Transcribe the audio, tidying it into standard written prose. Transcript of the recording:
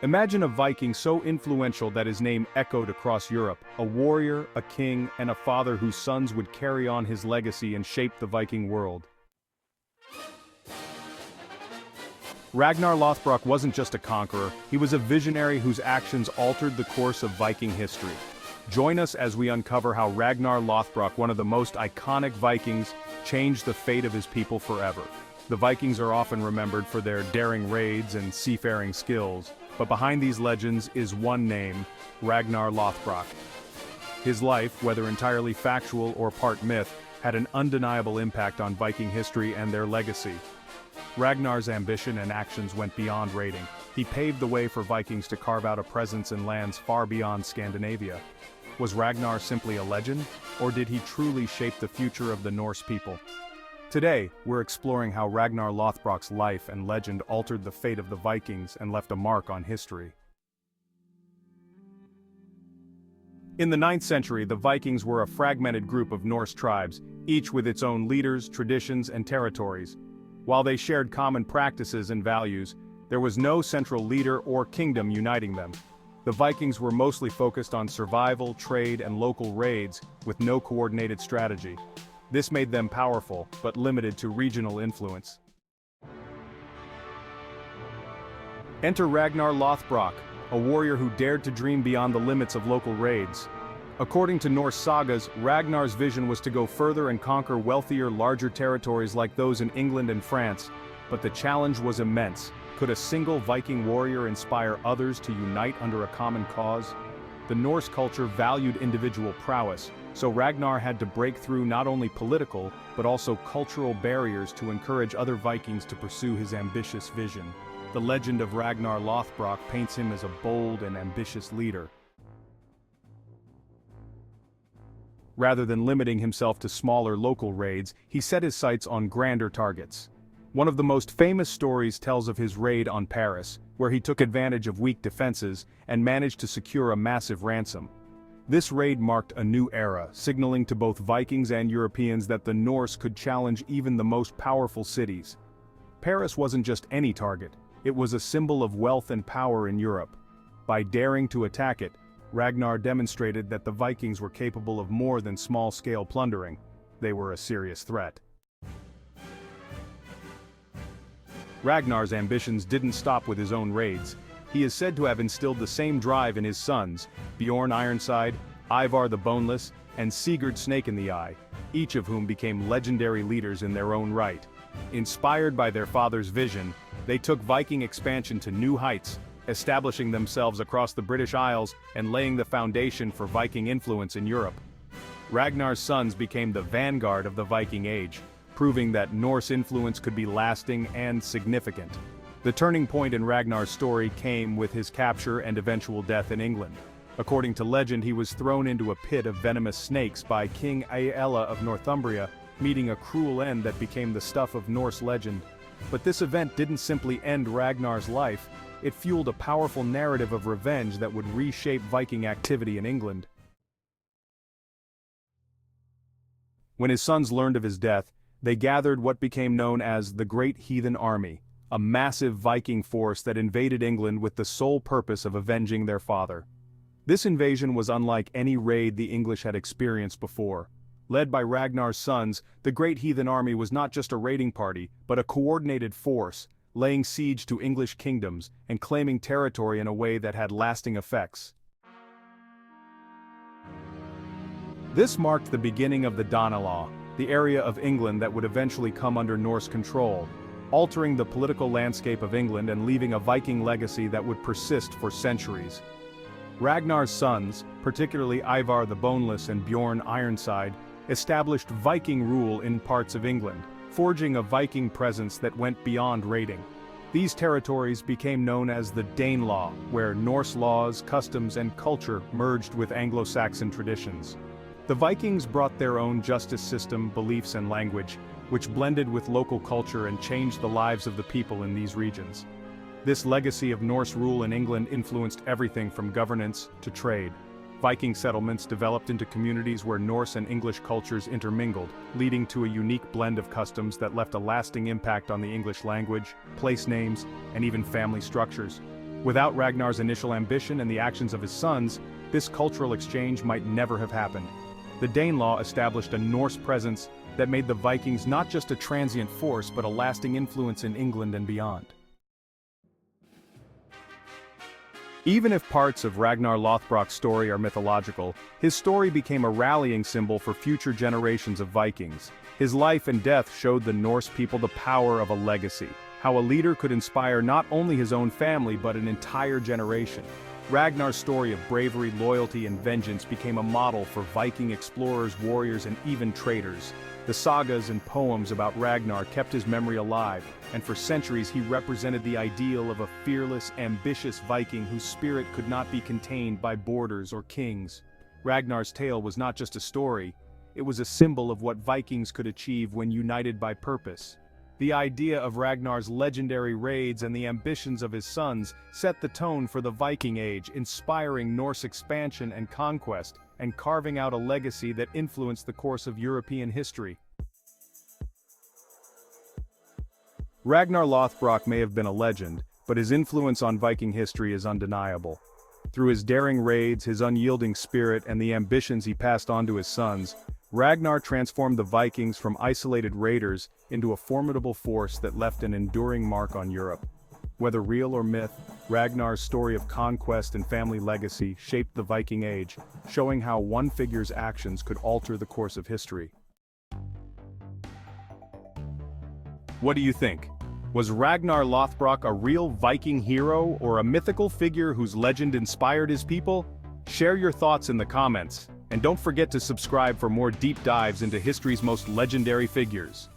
Imagine a Viking so influential that his name echoed across Europe, a warrior, a king, and a father whose sons would carry on his legacy and shape the Viking world. Ragnar Lothbrok wasn't just a conqueror, he was a visionary whose actions altered the course of Viking history. Join us as we uncover how Ragnar Lothbrok, one of the most iconic Vikings, changed the fate of his people forever. The Vikings are often remembered for their daring raids and seafaring skills, but behind these legends is one name, Ragnar Lothbrok. His life, whether entirely factual or part myth, had an undeniable impact on Viking history and their legacy. Ragnar's ambition and actions went beyond raiding. He paved the way for Vikings to carve out a presence in lands far beyond Scandinavia. Was Ragnar simply a legend, or did he truly shape the future of the Norse people? Today, we're exploring how Ragnar Lothbrok's life and legend altered the fate of the Vikings and left a mark on history. In the 9th century, the Vikings were a fragmented group of Norse tribes, each with its own leaders, traditions, and territories. While they shared common practices and values, there was no central leader or kingdom uniting them. The Vikings were mostly focused on survival, trade, and local raids, with no coordinated strategy. This made them powerful, but limited to regional influence. Enter Ragnar Lothbrok, a warrior who dared to dream beyond the limits of local raids. According to Norse sagas, Ragnar's vision was to go further and conquer wealthier, larger territories like those in England and France, but the challenge was immense. Could a single Viking warrior inspire others to unite under a common cause? The Norse culture valued individual prowess, so Ragnar had to break through not only political, but also cultural barriers to encourage other Vikings to pursue his ambitious vision. The legend of Ragnar Lothbrok paints him as a bold and ambitious leader. Rather than limiting himself to smaller local raids, he set his sights on grander targets. One of the most famous stories tells of his raid on Paris, where he took advantage of weak defenses and managed to secure a massive ransom. This raid marked a new era, signaling to both Vikings and Europeans that the Norse could challenge even the most powerful cities. Paris wasn't just any target, it was a symbol of wealth and power in Europe. By daring to attack it, Ragnar demonstrated that the Vikings were capable of more than small-scale plundering. They were a serious threat. Ragnar's ambitions didn't stop with his own raids. He is said to have instilled the same drive in his sons, Bjorn Ironside, Ivar the Boneless, and Sigurd Snake in the Eye, each of whom became legendary leaders in their own right. Inspired by their father's vision, they took Viking expansion to new heights, establishing themselves across the British Isles and laying the foundation for Viking influence in Europe. Ragnar's sons became the vanguard of the Viking Age, proving that Norse influence could be lasting and significant. The turning point in Ragnar's story came with his capture and eventual death in England. According to legend, he was thrown into a pit of venomous snakes by King Aella of Northumbria, meeting a cruel end that became the stuff of Norse legend. But this event didn't simply end Ragnar's life, it fueled a powerful narrative of revenge that would reshape Viking activity in England. When his sons learned of his death, they gathered what became known as the Great Heathen Army, a massive Viking force that invaded England with the sole purpose of avenging their father. This invasion was unlike any raid the English had experienced before. Led by Ragnar's sons, the Great Heathen Army was not just a raiding party, but a coordinated force, laying siege to English kingdoms and claiming territory in a way that had lasting effects. This marked the beginning of the Danelaw, the area of England that would eventually come under Norse control, altering the political landscape of England and leaving a Viking legacy that would persist for centuries. Ragnar's sons, particularly Ivar the Boneless and Bjorn Ironside, established Viking rule in parts of England, forging a Viking presence that went beyond raiding. These territories became known as the Danelaw, where Norse laws, customs, and culture merged with Anglo-Saxon traditions. The Vikings brought their own justice system, beliefs, and language, which blended with local culture and changed the lives of the people in these regions. This legacy of Norse rule in England influenced everything from governance to trade. Viking settlements developed into communities where Norse and English cultures intermingled, leading to a unique blend of customs that left a lasting impact on the English language, place names, and even family structures. Without Ragnar's initial ambition and the actions of his sons, this cultural exchange might never have happened. The Danelaw established a Norse presence that made the Vikings not just a transient force but a lasting influence in England and beyond. Even if parts of Ragnar Lothbrok's story are mythological, his story became a rallying symbol for future generations of Vikings. His life and death showed the Norse people the power of a legacy, how a leader could inspire not only his own family but an entire generation. Ragnar's story of bravery, loyalty, and vengeance became a model for Viking explorers, warriors, and even traders. The sagas and poems about Ragnar kept his memory alive, and for centuries he represented the ideal of a fearless, ambitious Viking whose spirit could not be contained by borders or kings. Ragnar's tale was not just a story, it was a symbol of what Vikings could achieve when united by purpose. The idea of Ragnar's legendary raids and the ambitions of his sons set the tone for the Viking Age, inspiring Norse expansion and conquest, and carving out a legacy that influenced the course of European history. Ragnar Lothbrok may have been a legend, but his influence on Viking history is undeniable. Through his daring raids, his unyielding spirit, and the ambitions he passed on to his sons, Ragnar transformed the Vikings from isolated raiders into a formidable force that left an enduring mark on Europe. Whether real or myth, Ragnar's story of conquest and family legacy shaped the Viking Age, showing how one figure's actions could alter the course of history. What do you think? Was Ragnar Lothbrok a real Viking hero or a mythical figure whose legend inspired his people? Share your thoughts in the comments, and don't forget to subscribe for more deep dives into history's most legendary figures.